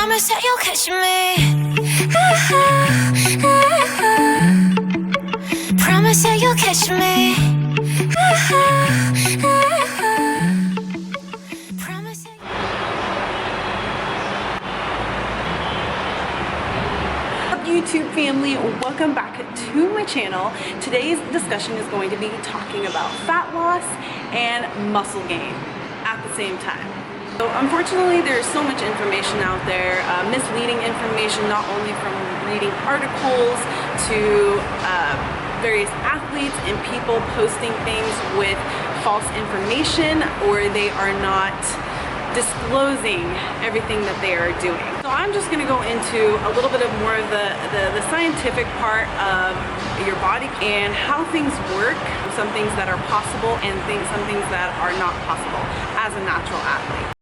Promise that you'll catch me. Promise that you'll catch me. Promise that YouTube family, welcome back to my channel. Today's discussion is going to be talking about fat loss and muscle gain at the same time. So unfortunately, there's so much information out there, misleading information, not only from reading articles to various athletes and people posting things with false information, or they are not disclosing everything that they are doing. So I'm just going to go into a little bit of more of the scientific part of your body and how things work, some things that are possible and some things that are not possible as a natural athlete.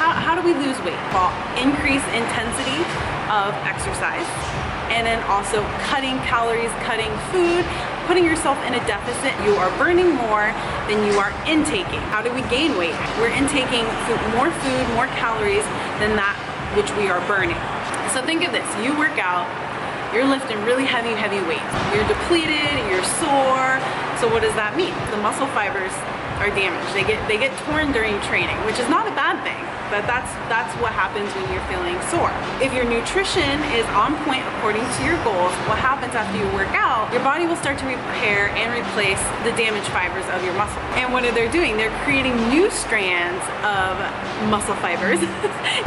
How do we lose weight? Well, increase intensity of exercise, and then also cutting calories, cutting food, putting yourself in a deficit. You are burning more than you are intaking. How do we gain weight? We're intaking more food, more calories than that which we are burning. So think of this, you work out, you're lifting really heavy weights. You're depleted, you're sore. So what does that mean? The muscle fibers are damaged. They get torn during training, which is not a bad thing, but that's what happens when you're feeling sore. If your nutrition is on point according to your goals, what happens after you work out, your body will start to repair and replace the damaged fibers of your muscle. And what are they doing? They're creating new strands of muscle fibers,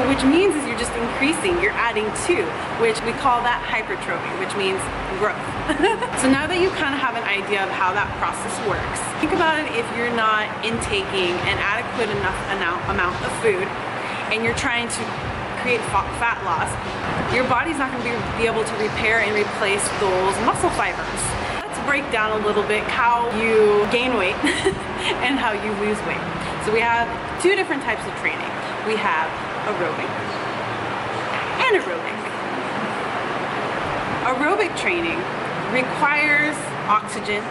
which means is you're just increasing, you're adding to, which we call that hypertrophy, which means growth. So now that you kind of have an idea of how that process works, think about it. If you're not intaking an adequate enough amount of food and you're trying to create fat loss, your body's not going to be able to repair and replace those muscle fibers. Let's break down a little bit how you gain weight and how you lose weight. So we have two different types of training. We have aerobic and anaerobic. Aerobic training requires oxygen.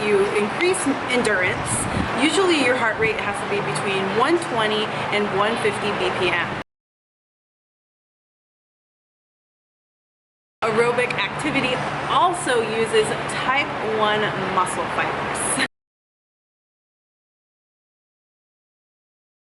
You increase endurance. Usually your heart rate has to be between 120 and 150 BPM. Aerobic activity also uses type 1 muscle fibers.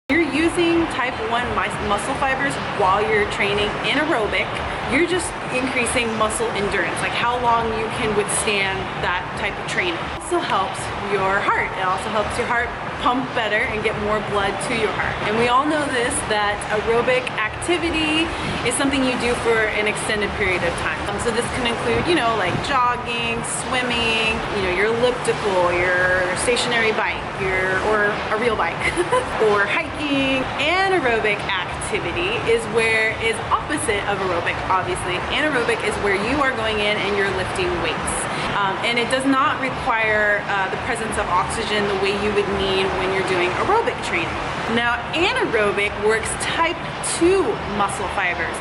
You're using type 1 muscle fibers while you're training in aerobic. You're just increasing muscle endurance, like how long you can withstand that type of training. It also helps your heart. It also helps your heart pump better and get more blood to your heart. And we all know this, that aerobic activity is something you do for an extended period of time. So this can include, like jogging, swimming, your elliptical, your stationary bike, or a real bike, or hiking. Anaerobic activity is opposite of aerobic, obviously. Anaerobic is where you are going in and you're lifting weights. And it does not require the presence of oxygen the way you would need when you're doing aerobic training. Now, anaerobic works type 2 muscle fibers.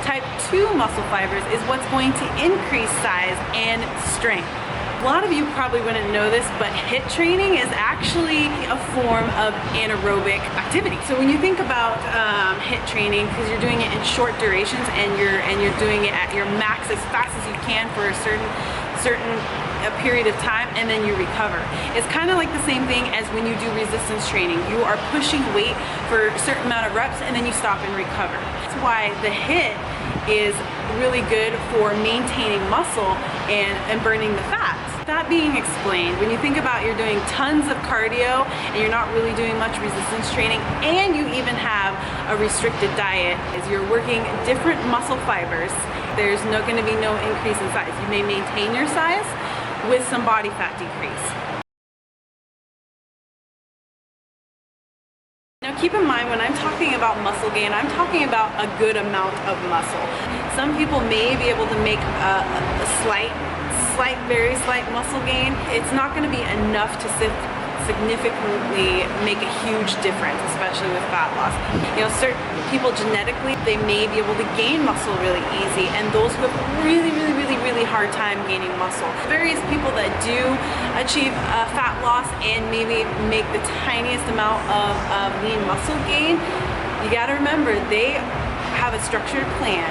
Type 2 muscle fibers is what's going to increase size and strength. A lot of you probably wouldn't know this, but HIIT training is actually a form of anaerobic activity. So when you think about HIIT training, because you're doing it in short durations and you're doing it at your max as fast as you can for a certain period of time, and then you recover. It's kind of like the same thing as when you do resistance training. You are pushing weight for a certain amount of reps and then you stop and recover. That's why the HIIT is really good for maintaining muscle and burning the fat. That being explained, when you think about you're doing tons of cardio and you're not really doing much resistance training, and you even have a restricted diet, is you're working different muscle fibers, there's going to be no increase in size. You may maintain your size with some body fat decrease. Now keep in mind, when I'm talking about muscle gain, I'm talking about a good amount of muscle. Some people may be able to make a very slight muscle gain. It's not going to be enough to significantly make a huge difference, especially with fat loss. You know, certain people genetically, they may be able to gain muscle really easy, and those who have really hard time gaining muscle. Various people that do achieve fat loss and maybe make the tiniest amount of lean muscle gain, you gotta remember, they have a structured plan.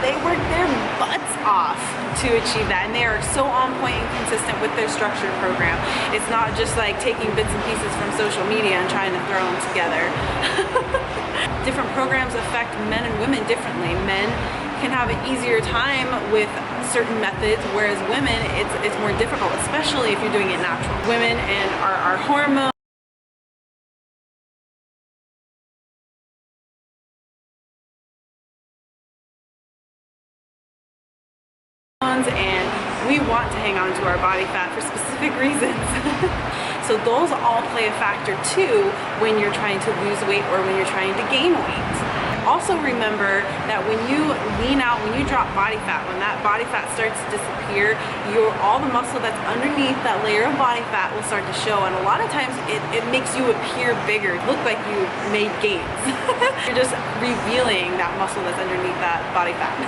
They work their butts off to achieve that, and they are so on point and consistent with their structured program. It's not just like taking bits and pieces from social media and trying to throw them together. Different programs affect men and women differently. Men can have an easier time with certain methods, whereas women, it's more difficult, especially if you're doing it natural. Women and our hormones, and we want to hang on to our body fat for specific reasons. So those all play a factor too when you're trying to lose weight or when you're trying to gain weight. Also remember that when you lean out, when you drop body fat, when that body fat starts to disappear, all the muscle that's underneath that layer of body fat will start to show, and a lot of times it makes you appear bigger, look like you made gains. You're just revealing that muscle that's underneath that body fat.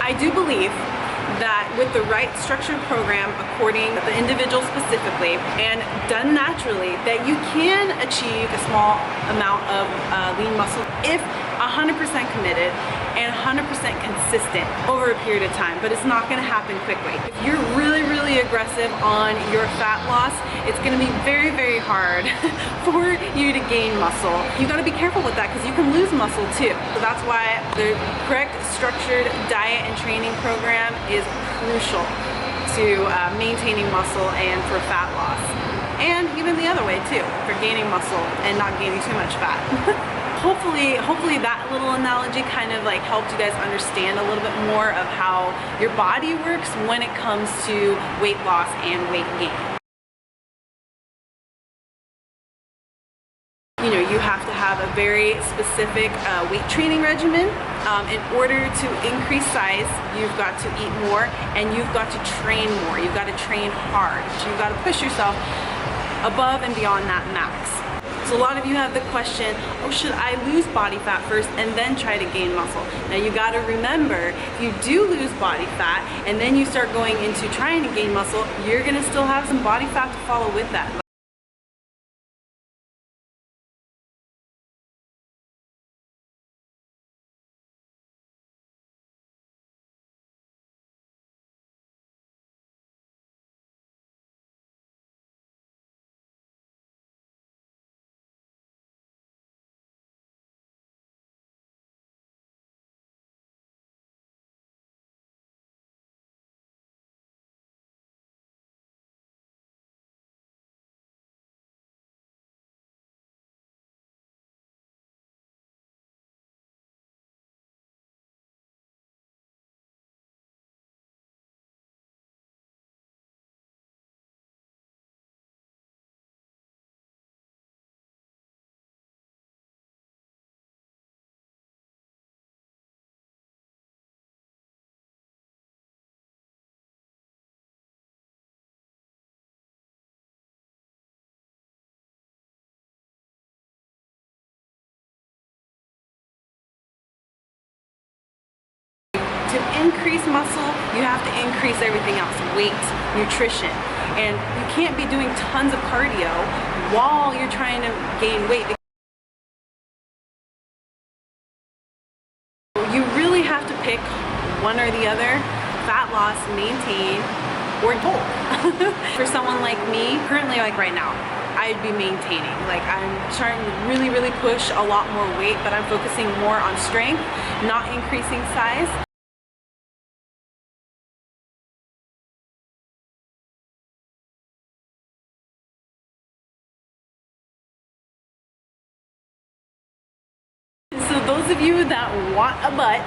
I do believe that with the right structured program, according to the individual specifically, and done naturally, that you can achieve a small amount of lean muscle if 100% committed and 100% consistent over a period of time, but it's not going to happen quickly. If you're really aggressive on your fat loss, it's going to be very hard for you to gain muscle. You got to be careful with that because you can lose muscle too. So that's why the correct structured diet and training program is crucial to maintaining muscle and for fat loss. And even the other way too, for gaining muscle and not gaining too much fat. Hopefully that little analogy kind of like helped you guys understand a little bit more of how your body works when it comes to weight loss and weight gain. You know, you have to have a very specific weight training regimen. In order to increase size, you've got to eat more and you've got to train more. You've got to train hard. You've got to push yourself above and beyond that max. So a lot of you have the question, oh, should I lose body fat first and then try to gain muscle? Now you got to remember, if you do lose body fat and then you start going into trying to gain muscle, you're going to still have some body fat to follow with that. To increase muscle, you have to increase everything else, weight, nutrition, and you can't be doing tons of cardio while you're trying to gain weight. You really have to pick one or the other, fat loss, maintain, or both. For someone like me, currently like right now, I'd be maintaining. Like I'm trying to really push a lot more weight, but I'm focusing more on strength, not increasing size. So those of you that want a butt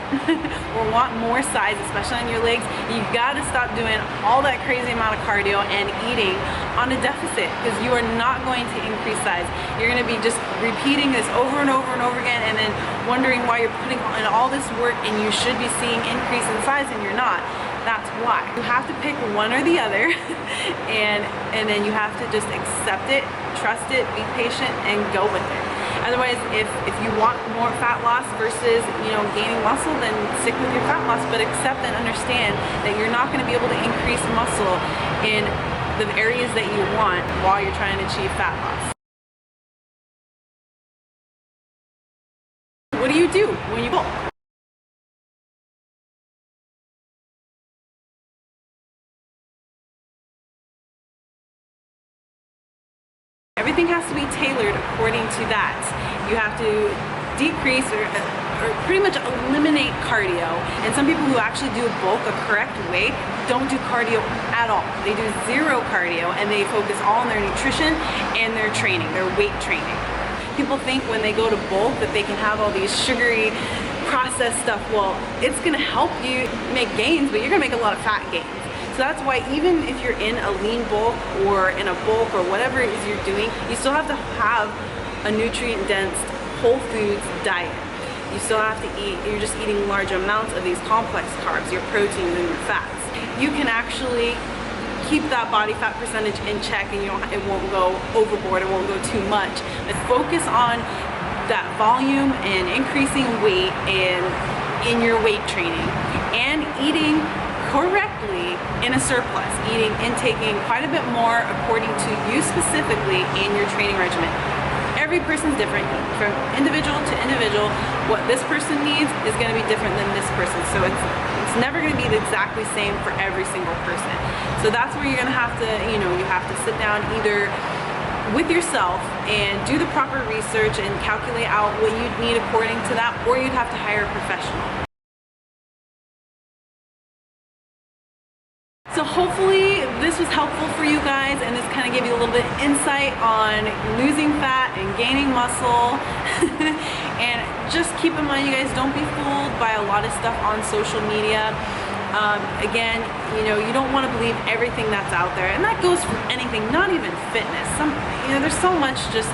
or want more size, especially on your legs, you gotta stop doing all that crazy amount of cardio and eating on a deficit, because you are not going to increase size. You're gonna be just repeating this over and over and over again, and then wondering why you're putting in all this work and you should be seeing increase in size and you're not. That's why. You have to pick one or the other and then you have to just accept it, trust it, be patient, and go with it. Otherwise, if you want more fat loss versus, you know, gaining muscle, then stick with your fat loss, but accept and understand that you're not going to be able to increase muscle in the areas that you want while you're trying to achieve fat loss. What do you do when you bulk? Everything has to be tailored according to that. You have to decrease or pretty much eliminate cardio. And some people who actually do bulk a correct way don't do cardio at all. They do zero cardio and they focus all on their nutrition and their training, their weight training. People think when they go to bulk that they can have all these sugary processed stuff. Well, it's gonna help you make gains, but you're gonna make a lot of fat gains. So that's why even if you're in a lean bulk or in a bulk or whatever it is you're doing, you still have to have a nutrient-dense whole foods diet. You still have to eat, you're just eating large amounts of these complex carbs, your proteins and your fats. You can actually keep that body fat percentage in check and it won't go overboard, it won't go too much. But focus on that volume and increasing weight and in your weight training and eating correctly in a surplus, intaking quite a bit more according to you specifically in your training regimen. Every person's different, from individual to individual. What this person needs is going to be different than this person, so it's never going to be exactly the same for every single person. So that's where you're going to have to, you know, you have to sit down either with yourself and do the proper research and calculate out what you'd need according to that, or you'd have to hire a professional. So hopefully this was helpful for you guys and this kind of gave you a little bit of insight on losing fat and gaining muscle. And just keep in mind, you guys, don't be fooled by a lot of stuff on social media. Again, you know, you don't want to believe everything that's out there, and that goes for anything, not even fitness. You know, there's so much just,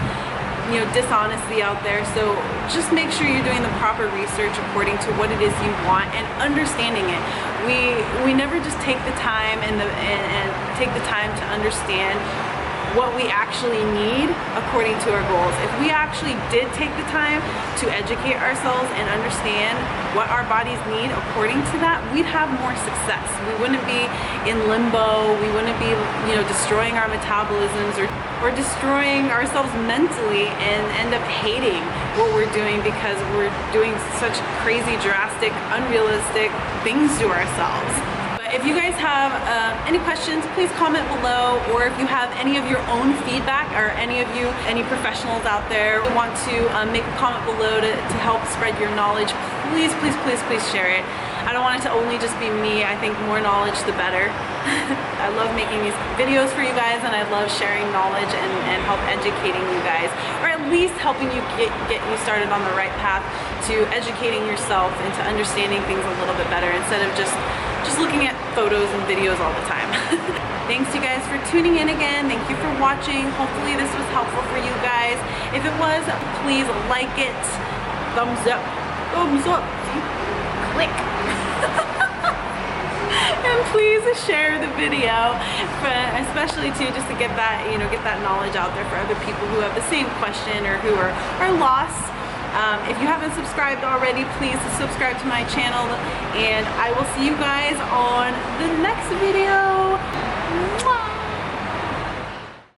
you know, dishonesty out there. So just make sure you're doing the proper research according to what it is you want and understanding it. We never just take the time and take the time to understand what we actually need according to our goals. If we actually did take the time to educate ourselves and understand what our bodies need according to that, we'd have more success. We wouldn't be in limbo, we wouldn't be, you know, destroying our metabolisms or destroying ourselves mentally and end up hating what we're doing because we're doing such crazy, drastic, unrealistic things to ourselves. If you guys have any questions, please comment below, or if you have any of your own feedback or any professionals out there who want to make a comment below to help spread your knowledge, please share it. I don't want it to only just be me. I think more knowledge the better. I love making these videos for you guys, and I love sharing knowledge and help educating you guys, or at least helping you get you started on the right path to educating yourself and to understanding things a little bit better instead of just looking at photos and videos all the time. Thanks you guys for tuning in again. Thank you for watching. Hopefully this was helpful for you guys. If it was, please like it. Thumbs up. Click. And please share the video, especially too, just to get that, you know, get that knowledge out there for other people who have the same question or who are lost. If you haven't subscribed already, please subscribe to my channel, and I will see you guys on the next video. Mwah!